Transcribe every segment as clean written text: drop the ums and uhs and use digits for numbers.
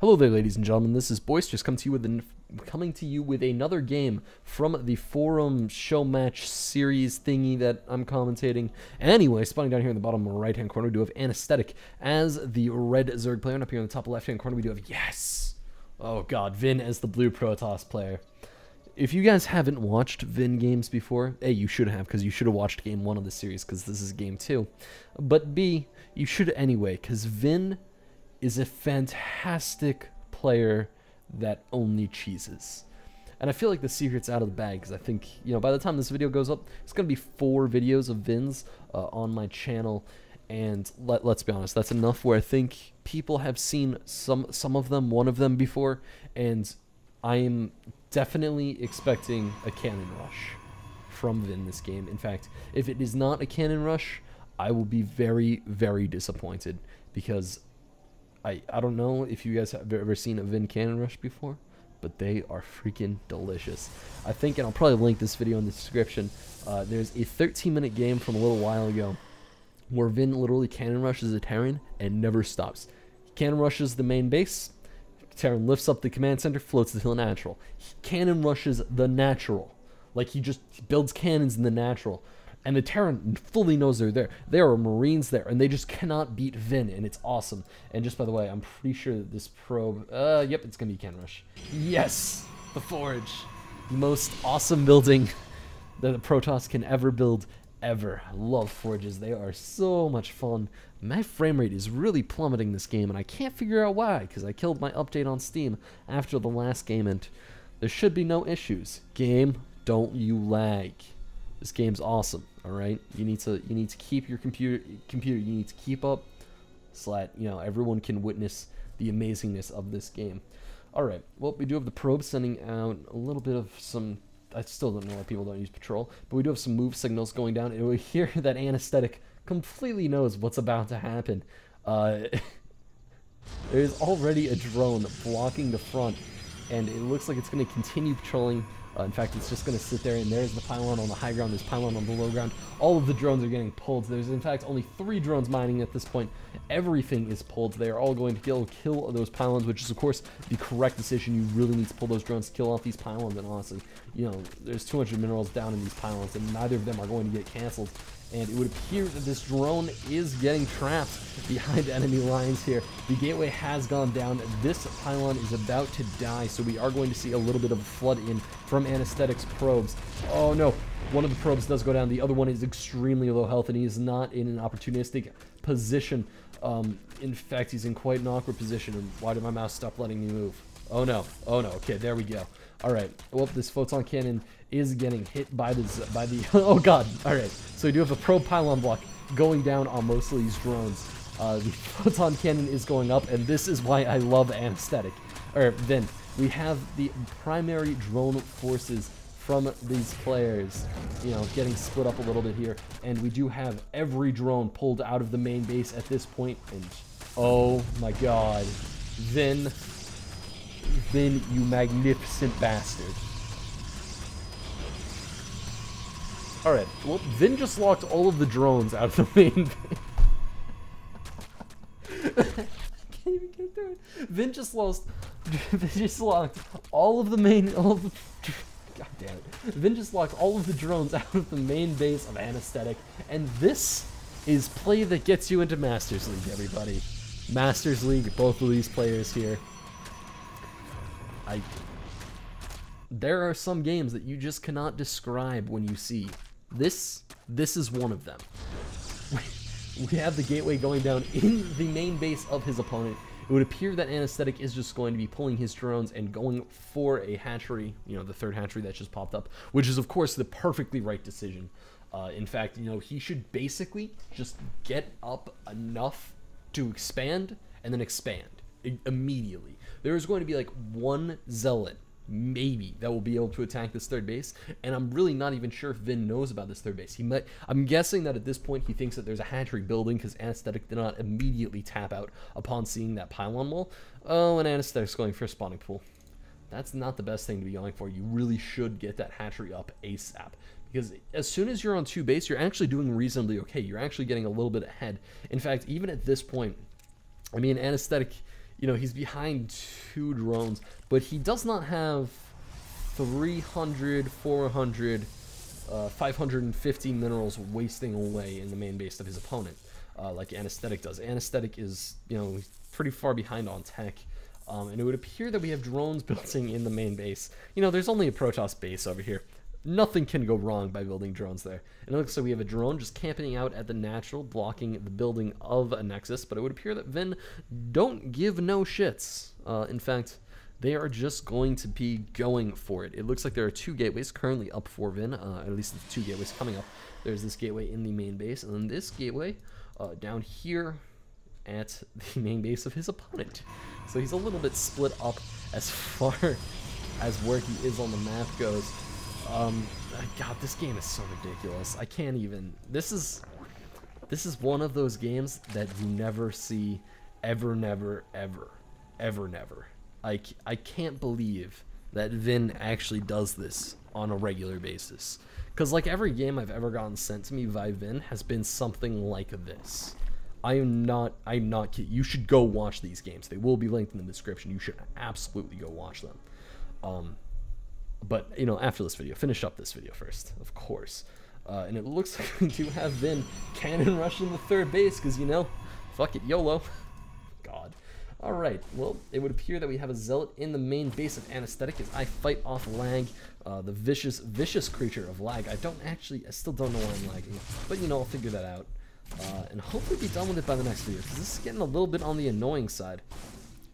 Hello there, ladies and gentlemen. This is Boisterous coming to you with another game from the forum Showmatch series thingy that I'm commentating. Anyway, spawning down here in the bottom right-hand corner, we do have Anesthetic as the red Zerg player, and up here in the top left-hand corner, we do have oh god, ViN as the blue Protoss player. If you guys haven't watched ViN games before, A, you should have, because you should have watched game 1 of the series, because this is game 2. But B, you should anyway, because ViN is a fantastic player that only cheeses. And I feel like the secret's out of the bag, because I think, you know, by the time this video goes up, it's going to be 4 videos of ViNs on my channel, and let's be honest, that's enough where I think people have seen some of them, one of them before, and I am definitely expecting a cannon rush from ViN this game. In fact, if it is not a cannon rush, I will be very, very disappointed, because I don't know if you guys have ever seen a ViN cannon rush before, but they are freaking delicious. I think, and I'll probably link this video in the description, there's a 13-minute game from a little while ago where ViN literally cannon rushes a Terran and never stops. Cannon rushes the main base, Terran lifts up the command center, floats to the natural. He cannon rushes the natural. Like, he just builds cannons in the natural. And the Terran fully knows they're there. There are Marines there, and they just cannot beat ViN, and it's awesome. And just by the way, I'm pretty sure that this probe... yep, it's going to be cannon rush. Yes! The Forge. The most awesome building that the Protoss can ever build, ever. I love Forges. They are so much fun. My frame rate is really plummeting this game, and I can't figure out why, because I killed my update on Steam after the last game, and there should be no issues. Game, don't you lag. This game's awesome, all right? You need to keep your computer, you need to keep up so that, you know, everyone can witness the amazingness of this game. All right, well, we do have the probe sending out a little bit of some, I still don't know why people don't use patrol, but we do have some move signals going down, and we hear that Anesthetic completely knows what's about to happen. There's already a drone blocking the front, and it looks like it's going to continue patrolling. In fact, it's just going to sit there, and there's the pylon on the high ground, there's pylon on the low ground. All of the drones are getting pulled. There's, in fact, only 3 drones mining at this point. Everything is pulled. They are all going to kill those pylons, which is, of course, the correct decision. You really need to pull those drones to kill off these pylons, and honestly, you know, there's 200 minerals down in these pylons, and neither of them are going to get canceled. And it would appear that this drone is getting trapped behind enemy lines here. The gateway has gone down. This pylon is about to die, so we are going to see a little bit of a flood in from Anesthetic's probes. Oh no, one of the probes does go down. The other one is extremely low health, and he is not in an opportunistic position. In fact, he's in quite an awkward position. And why did my mouse stop letting me move? Oh no, okay, there we go. All right, well, this photon cannon is getting hit by the oh god. All right, so we do have a probe pylon block going down on most of these drones. The photon cannon is going up, and this is why I love Anesthetic. Or ViN. We have the primary drone forces from these players, you know, getting split up a little bit here, and we do have every drone pulled out of the main base at this point, and oh my god, ViN, you magnificent bastard. Alright, well, ViN just locked all of the drones out of the main base. I can't even get through it. ViN just locked all of the god damn it. ViN just locked all of the drones out of the main base of Anesthetic, and this is play that gets you into Masters League, everybody. Masters League, both of these players here. There are some games that you just cannot describe when you see. This is one of them. We have the gateway going down in the main base of his opponent. It would appear that Anesthetic is just going to be pulling his drones and going for a hatchery, you know, the 3rd hatchery that just popped up, which is, of course, the perfectly right decision. In fact, you know, he should basically just get up enough to expand and then expand immediately. There is going to be like 1 zealot, maybe, that will be able to attack this 3rd base, and I'm really not even sure if ViN knows about this 3rd base. I'm guessing that at this point he thinks that there's a hatchery building, because Anesthetic did not immediately tap out upon seeing that pylon wall. Oh, and Anesthetic's going for a spawning pool. That's not the best thing to be going for. You really should get that hatchery up ASAP, because as soon as you're on 2 base, you're actually doing reasonably okay. You're actually getting a little bit ahead. In fact, even at this point, I mean, Anesthetic, you know, he's behind 2 drones, but he does not have 300, 400, 550 minerals wasting away in the main base of his opponent, like Anesthetic does. Anesthetic is, you know, pretty far behind on tech, and it would appear that we have drones building in the main base. You know, there's only a Protoss base over here. Nothing can go wrong by building drones there. And it looks like we have a drone just camping out at the natural, blocking the building of a Nexus, but it would appear that ViN don't give no shits. In fact, they are just going to be going for it. It looks like there are 2 gateways currently up for ViN, at least the 2 gateways coming up. There's this gateway in the main base, and then this gateway down here at the main base of his opponent. So he's a little bit split up as far as where he is on the map goes. God, this game is so ridiculous. I can't even. This is one of those games that you never see, ever, never, ever, ever, never. I can't believe that ViN actually does this on a regular basis. Because like every game I've ever gotten sent to me by ViN has been something like this. I'm not kidding. You should go watch these games. They will be linked in the description. You should absolutely go watch them. But, you know, after this video, finish up this video first, of course. And it looks like we do have ViN cannon rushing the 3rd base, because, you know, fuck it, YOLO. God. Alright, well, it would appear that we have a Zealot in the main base of Anesthetic as I fight off lag, the vicious creature of lag. I still don't know why I'm lagging, but, you know, I'll figure that out. And hopefully be done with it by the next video, because this is getting a little bit on the annoying side.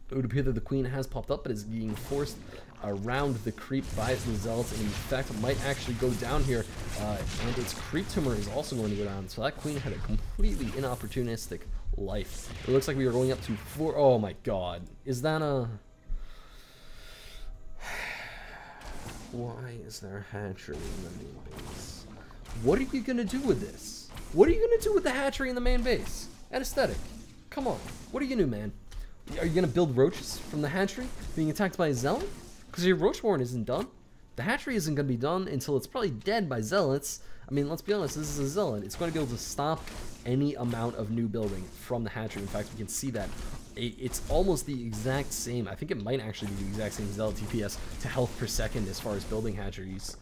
It would appear that the Queen has popped up, but is being forced around the creep by the Zealots, and in fact might actually go down here, and its creep tumor is also going to go down, so that Queen had a completely inopportunistic life. It looks like we are going up to 4. Oh my god. Is that a... Why is there a hatchery in the main base? What are you going to do with this? What are you going to do with the hatchery in the main base? Anesthetic, come on. What are you going to do, man? Are you going to build roaches from the hatchery being attacked by a Zealot? Because your Roachborn isn't done. The hatchery isn't going to be done until it's probably dead by Zealots. I mean, let's be honest, this is a Zealot. It's going to be able to stop any amount of new building from the hatchery. In fact, we can see that it's almost the exact same. I think it might actually be the exact same Zealot TPS to health per second as far as building hatcheries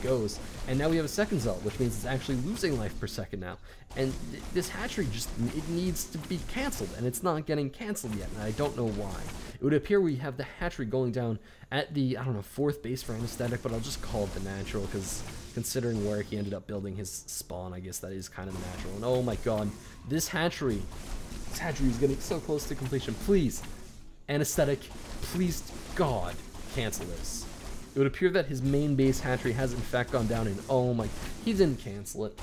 goes. And now we have a second Zealot, which means it's actually losing life per second now. And this hatchery it needs to be canceled, and it's not getting canceled yet, and I don't know why. It would appear we have the hatchery going down at the, I don't know, 4th base for Anesthetic, but I'll just call it the natural, because considering where he ended up building his spawn, I guess that is kind of the natural. And oh my god, this hatchery is getting so close to completion. Please, Anesthetic, please, God, cancel this. It would appear that his main base hatchery has in fact gone down, and oh my, he didn't cancel it.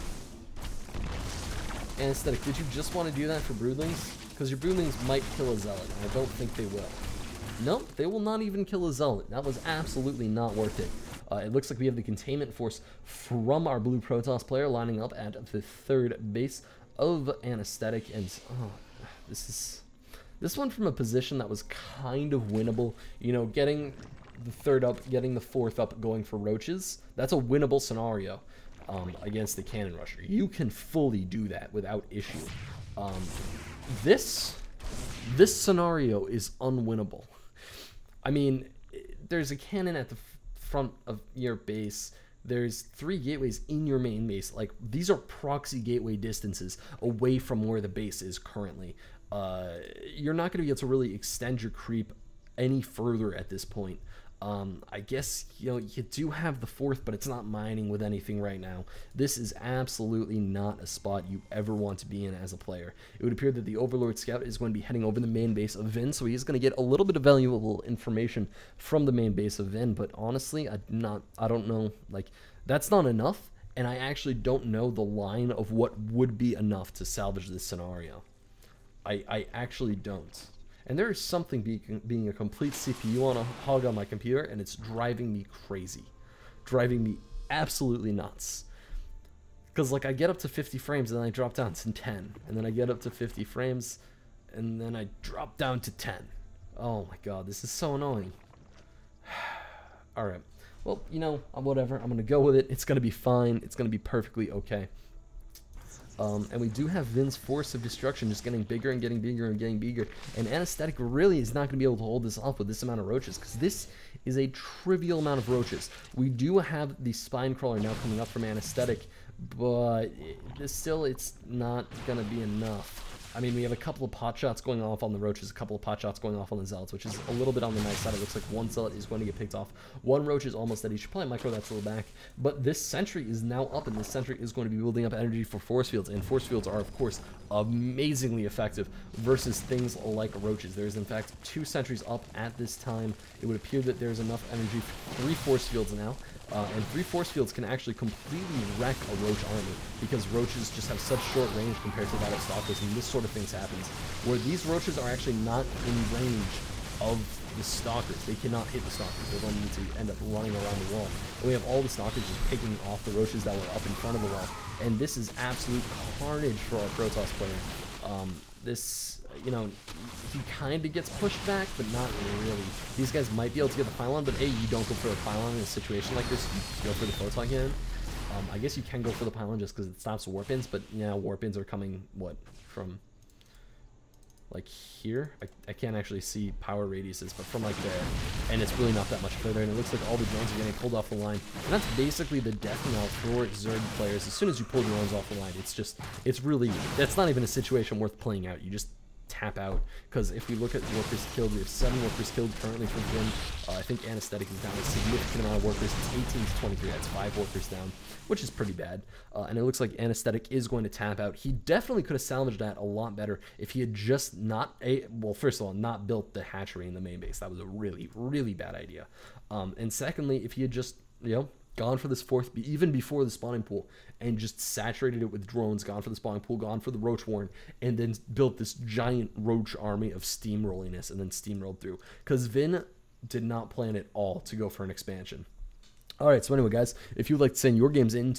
Anesthetic, did you just want to do that for broodlings? Because your broodlings might kill a Zealot, and I don't think they will. Nope, they will not even kill a Zealot. That was absolutely not worth it. It looks like we have the containment force from our blue Protoss player lining up at the 3rd base of Anesthetic, and oh, this one from a position that was kind of winnable. You know, getting the 3rd up, getting the 4th up, going for roaches, that's a winnable scenario against the cannon rusher. You can fully do that without issue. This scenario is unwinnable. I mean, there's a cannon at the front of your base. There's 3 gateways in your main base. Like, these are proxy gateway distances away from where the base is currently. You're not going to be able to really extend your creep any further at this point. I guess, you know, you do have the 4th, but it's not mining with anything right now. This is absolutely not a spot you ever want to be in as a player. It would appear that the Overlord Scout is going to be heading over the main base of ViN, so he's going to get a little bit of valuable information from the main base of ViN, but honestly, I don't know, like, that's not enough, and I actually don't know the line of what would be enough to salvage this scenario. I actually don't. And there is something being a complete CPU on a hog on my computer, and it's driving me crazy. Driving me absolutely nuts. Because, like, I get up to 50 frames, and then I drop down to 10. And then I get up to 50 frames, and then I drop down to 10. Oh my god, this is so annoying. Alright. Well, you know, whatever. I'm going to go with it. It's going to be fine. It's going to be perfectly okay. And we do have ViN's Force of Destruction just getting bigger and getting bigger and getting bigger. And Anesthetic really is not going to be able to hold this off with this amount of roaches, because this is a trivial amount of roaches. We do have the Spine Crawler now coming up from Anesthetic, but still it's not going to be enough. I mean, we have a couple of pot shots going off on the roaches, a couple of pot shots going off on the zealots, which is a little bit on the nice side. It looks like one zealot is going to get picked off. One roach is almost dead. You should probably micro that to the back. But this sentry is now up, and this sentry is going to be building up energy for force fields. And force fields are, of course, amazingly effective versus things like roaches. There's, in fact, 2 sentries up at this time. It would appear that there's enough energy for 3 force fields now. And 3 force fields can actually completely wreck a roach army, because roaches just have such short range compared to that of stalkers, and this sort of things happens where these roaches are actually not in range of the stalkers. They cannot hit the stalkers. They're going to need to end up running around the wall. And we have all the stalkers just picking off the roaches that were up in front of the wall, and this is absolute carnage for our Protoss player. This, you know, he kind of gets pushed back, but not really. These guys might be able to get the pylon, but you don't go for the pylon in a situation like this. You go for the photon cannon. I guess you can go for the pylon just because it stops warp-ins, but yeah, warp-ins are coming, what, from like here? I can't actually see power radiuses, but from like there, and it's really not that much further, and it looks like all the drones are getting pulled off the line, and that's basically the death knell for Zerg players. As soon as you pull drones off the line, it's really, that's not even a situation worth playing out. You just tap out, because if we look at workers killed, we have 7 workers killed currently from ViN. I think Anesthetic is down a significant amount of workers. It's 18 to 23. That's 5 workers down, which is pretty bad. And it looks like Anesthetic is going to tap out. He definitely could have salvaged that a lot better if he had just well, first of all, not built the hatchery in the main base. That was a really, really bad idea. And secondly, if he had just, you know, gone for this 4th, even before the spawning pool, and just saturated it with drones, gone for the spawning pool, gone for the roach warren, and then built this giant roach army of steamrolliness, and then steamrolled through. Because ViN did not plan at all to go for an expansion. Alright, so anyway, guys, if you'd like to send your games in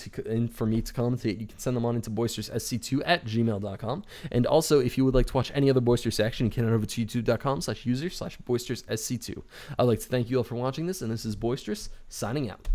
for me to commentate, you can send them on into boisteroussc2@gmail.com. And also, if you would like to watch any other Boisterous action, you can head over to youtube.com/user/boisteroussc2. I'd like to thank you all for watching this, and this is Boisterous, signing out.